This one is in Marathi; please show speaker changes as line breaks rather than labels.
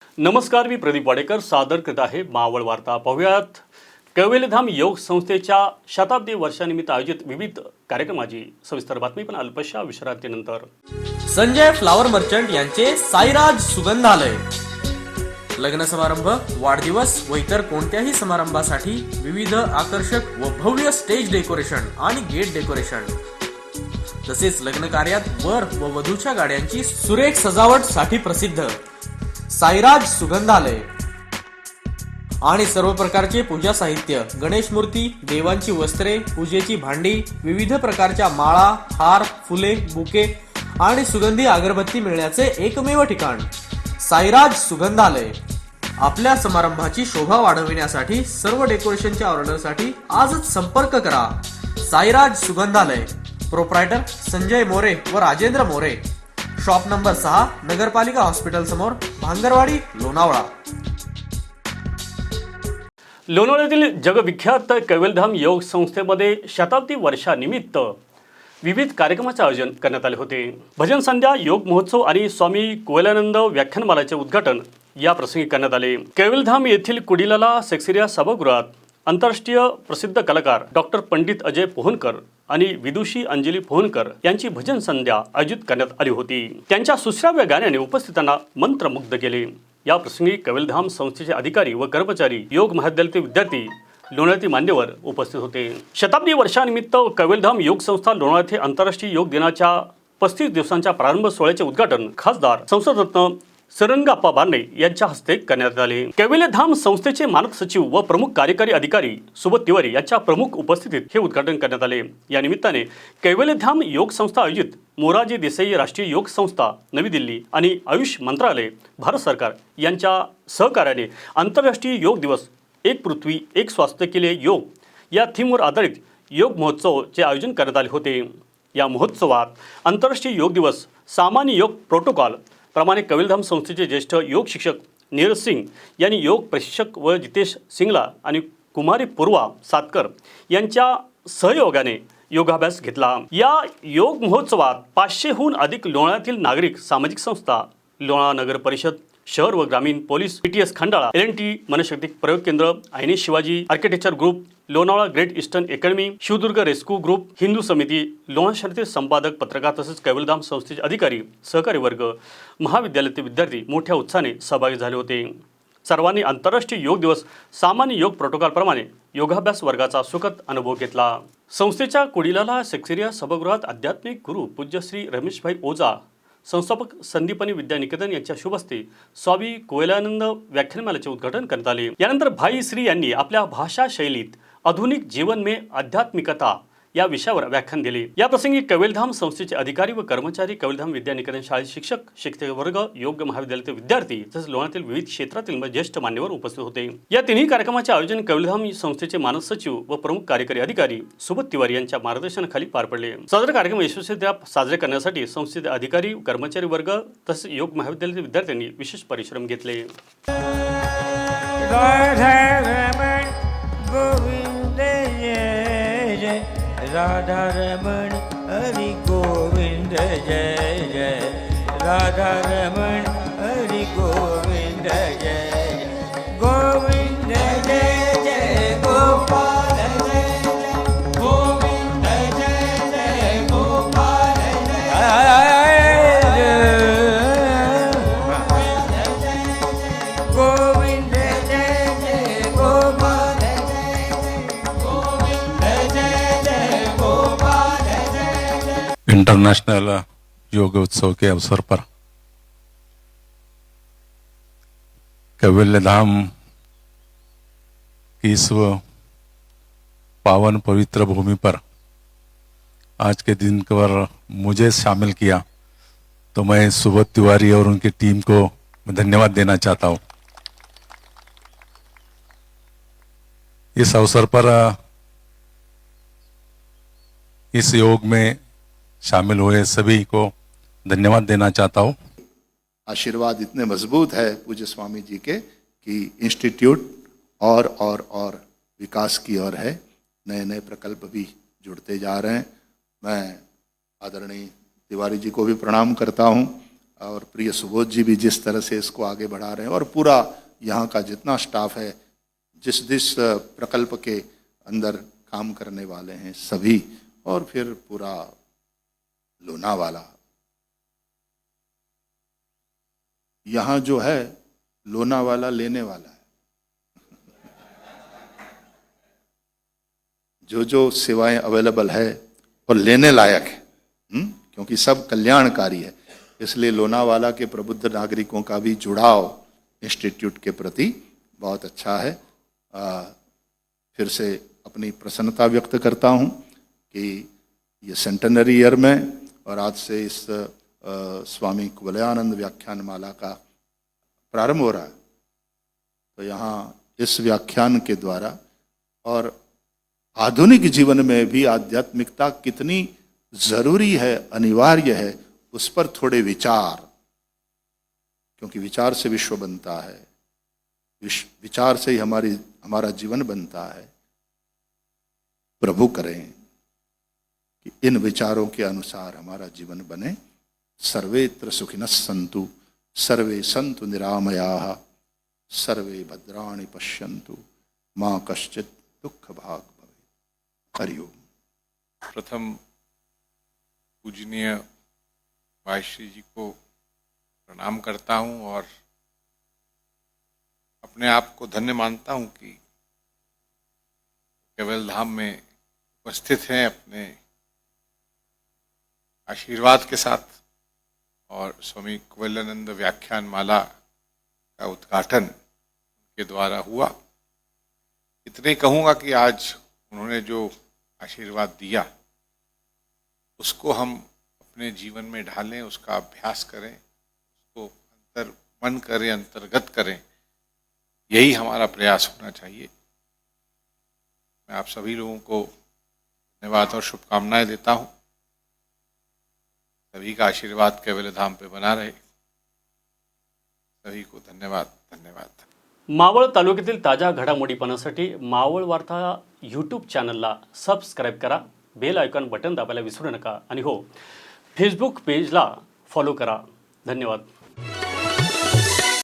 नमस्कार, मी प्रदीप वाडेकर सादर करत आहे मावळ वार्ता. पाहुयात कैवल्यधाम योग संस्थेच्या शताब्दी वर्षानिमित्त आयोजित विविध कार्यक्रमाची सविस्तर बातमी, पण अल्पशा विश्रांतीनंतर.
संजय फ्लावर मर्चंट यांचे साईराज सुगंधालय. लग्न समारंभ, वाढदिवस व इतर कोणत्याही समारंभासाठी विविध आकर्षक व भव्य स्टेज डेकोरेशन आणि गेट डेकोरेशन, तसेच लग्न कार्यात वर व वधूच्या गाड्यांची सुरेख सजावट साठी प्रसिद्ध साईराज सुगंधालय. आणि सर्व प्रकारचे पूजा साहित्य, गणेश मूर्ती, देवांची वस्त्रे, पूजेची भांडी, विविध प्रकारच्या माळा, हार, फुले, बुके आणि सुगंधी अगरबत्ती मिळण्याचे एकमेव ठिकाण साईराज सुगंधालय. आपल्या समारंभाची शोभा वाढविण्यासाठी सर्व डेकोरेशनच्या ऑर्डरसाठी आजच संपर्क करा. साईराज सुगंधालय. प्रोप्रायटर संजय मोरे व राजेंद्र मोरे. शॉप नंबर 6, नगरपालिका हॉस्पिटल समोर, भांगरवाडी, लोणावळा.
लोणावळ्यातील जगविख्यात कैवल्यधाम योग संस्थेमध्ये शताब्दी वर्षानिमित्त विविध कार्यक्रमाचे आयोजन करण्यात आले होते. भजन संध्या, योग महोत्सव आणि स्वामी कोयलानंद व्याख्यानमालाचे उद्घाटन या प्रसंगी करण्यात आले. कैवल्यधाम येथील कुडिलाला सेक्सिरिया सभागृहात आंतरराष्ट्रीय प्रसिद्ध कलाकार डॉक्टर पंडित अजय पोहनकर आणि विदुषी अंजली पोहनकर यांची भजन संध्या आयोजित करण्यात आली होती. त्यांच्या सुश्राव्य गाण्याने उपस्थितांना मंत्रमुग्ध केले. या प्रसंगी कैवल्यधाम संस्थेचे अधिकारी व कर्मचारी, योग महाविद्यालयातील विद्यार्थी, लोणावळ्यातील मान्यवर उपस्थित होते. शताब्दी वर्षानिमित्त कैवल्यधाम योग संस्था लोणावळा येथे आंतरराष्ट्रीय योग दिनाच्या 35 दिवसांच्या प्रारंभ सोहळ्याचे उद्घाटन खासदार संसदरत्न सरंगाप्पा बारणे यांच्या हस्ते करण्यात आले. कैवल्यधाम संस्थेचे मानद सचिव व प्रमुख कार्यकारी अधिकारी सुबोध तिवारी यांच्या प्रमुख उपस्थितीत हे उद्घाटन करण्यात आले. या निमित्ताने कैवल्यधाम योग संस्था आयोजित मोरारजी देसाई राष्ट्रीय योग संस्था नवी दिल्ली आणि आयुष मंत्रालय भारत सरकार यांच्या सहकार्याने आंतरराष्ट्रीय योग दिवस, एक पृथ्वी एक स्वास्थ्य के लिए योग या थीमवर आधारित योग महोत्सवचे आयोजन करण्यात आले होते. या महोत्सवात आंतरराष्ट्रीय योग दिवस, सामान्य योग प्रोटोकॉल प्रमाणे कैवल्यधाम संस्थेचे ज्येष्ठ योग शिक्षक नीरज सिंग यांनी योग प्रशिक्षक व जितेश सिंगला आणि कुमारी पूर्वा सातकर यांच्या सहयोगाने योगाभ्यास घेतला. या योग महोत्सवात 500हून अधिक लोणावळ्यातील नागरिक, सामाजिक संस्था, लोणावळा नगर परिषद, शहर व ग्रामीण police, PTS Khandala, LNT Manashakti Prayog Kendra, आयने Shivaji architecture group, Lonavala great eastern academy, Shivdurg rescue group, Hindu Samiti, Lonavala शहरातील संपादक, पत्रकार तसेच कैवल्यधाम संस्थेचे अधिकारी, सहकारी वर्ग, महाविद्यालयातील विद्यार्थी मोठ्या उत्साहाने सहभागी झाले होते. सर्वांनी आंतरराष्ट्रीय योग दिवस, सामान्य योग प्रोटोकॉलप्रमाणे योगाभ्यास वर्गाचा सुखद अनुभव घेतला. संस्थेच्या कुडिलाला सेक्सिरिया सभागृहात आध्यात्मिक गुरु पूज्य श्री रमेशभाई ओझा, संस्थापक संदीपनी विद्यानिकेतन यांच्या शुभ हस्ते स्वामी कोयलानंद व्याख्यानमालेचे उद्घाटन करण्यात आले. यानंतर भाई श्री यांनी आपल्या भाषा शैलीत आधुनिक जीवन में आध्यात्मिकता या विषयावर व्याख्यान दिले. या प्रसंगी कैवल्यधाम संस्थेचे अधिकारी व कर्मचारी, कैवल्यधाम विद्यानिकेतन शाळेचे शिक्षक, शिक्षक वर्ग, योग महाविद्यालयातील विद्यार्थी तसेच लोणावळ्यातील विविध क्षेत्रातील ज्येष्ठ मान्यवर उपस्थित होते. या तिन्ही कार्यक्रमाचे आयोजन कैवल्यधाम संस्थेचे मानद सचिव व प्रमुख कार्यकारी अधिकारी सुबोध तिवारी यांच्या मार्गदर्शनाखाली पार पडले. सदर कार्यक्रम यशस्वीरित्या साजरे करण्यासाठी संस्थेचे अधिकारी, कर्मचारी वर्ग तसेच योग महाविद्यालयातील विद्यार्थ्यांनी विशेष परिश्रम घेतले.
राधा रमण हरि गोविंद जय जय, राधा रमण हरि गोविंद जय जय, गोविंद जय जय, गोपाल जय जय, गोविंद जय जय, गोपाल जय जय, गोविंद जय जय, गोपाल
इंटरनेशनल योग उत्सव के अवसर पर कैवल्यधाम की इस पावन पवित्र भूमि पर आज के दिन पर मुझे शामिल किया, तो मैं सुबोध तिवारी और उनकी टीम को धन्यवाद देना चाहता हूं. इस अवसर पर इस योग में शामिल हुए सभी को धन्यवाद देना चाहता हूँ.
आशीर्वाद इतने मजबूत है पूज्य स्वामी जी के कि इंस्टीट्यूट और विकास की ओर है. नए नए प्रकल्प भी जुड़ते जा रहे हैं. मैं आदरणीय तिवारी जी को भी प्रणाम करता हूं और प्रिय सुबोध जी भी जिस तरह से इसको आगे बढ़ा रहे हैं, और पूरा यहाँ का जितना स्टाफ है, जिस प्रकल्प के अंदर काम करने वाले हैं सभी, और फिर पूरा लोनावाला, यहाँ जो है लोनावाला लेने वाला है। जो सेवाएं अवेलेबल है और लेने लायक है, क्योंकि सब कल्याणकारी है, इसलिए लोनावाला के प्रबुद्ध नागरिकों का भी जुड़ाव इंस्टीट्यूट के प्रति बहुत अच्छा है। फिर से अपनी प्रसन्नता व्यक्त करता हूँ कि ये सेंटेनरी ईयर में और आज से इस स्वामी कुवलयानंद व्याख्यान माला का प्रारंभ हो रहा है, तो यहाँ इस व्याख्यान के द्वारा और आधुनिक जीवन में भी आध्यात्मिकता कितनी जरूरी है, अनिवार्य है, उस पर थोड़े विचार, क्योंकि विचार से विश्व बनता है, विचार से ही हमारा जीवन बनता है। प्रभु करें कि इन विचारों के अनुसार हमारा जीवन बने। सर्वेत्र सुखिनः सन्तु, सर्वे सन्तु निरामयाः, सर्वे भद्राणि पश्यन्तु, माँ कश्चित् दुःख भाग् भवेत्। हरि ओम।
प्रथम पूजनीय वाहिश्री जी को प्रणाम करता हूँ और अपने आप को धन्य मानता हूँ कि कैवल धाम में उपस्थित हैं अपने आशीर्वाद के साथ, और स्वामी कुवलयानंद व्याख्यान माला का उद्घाटन के द्वारा हुआ। इतने कहूँगा कि आज उन्होंने जो आशीर्वाद दिया उसको हम अपने जीवन में ढालें, उसका अभ्यास करें, उसको मन करें, अंतर्गत करें, यही हमारा प्रयास होना चाहिए। मैं आप सभी लोगों को धन्यवाद और शुभकामनाएं देता हूँ। सभी का आशीर्वाद कैवल्य धाम पे बना रहे। सभी को धन्यवाद धन्यवाद।
मावळ तालुक्यातील ताज्या घडामोडी पाहण्यासाठी मावळ वार्ता यूट्यूब चॅनलला सबस्क्राईब करा, बेल आयकॉन बटन दाबायला विसरू नका, आणि हो, फेसबुक पेजला फॉलो करा. धन्यवाद.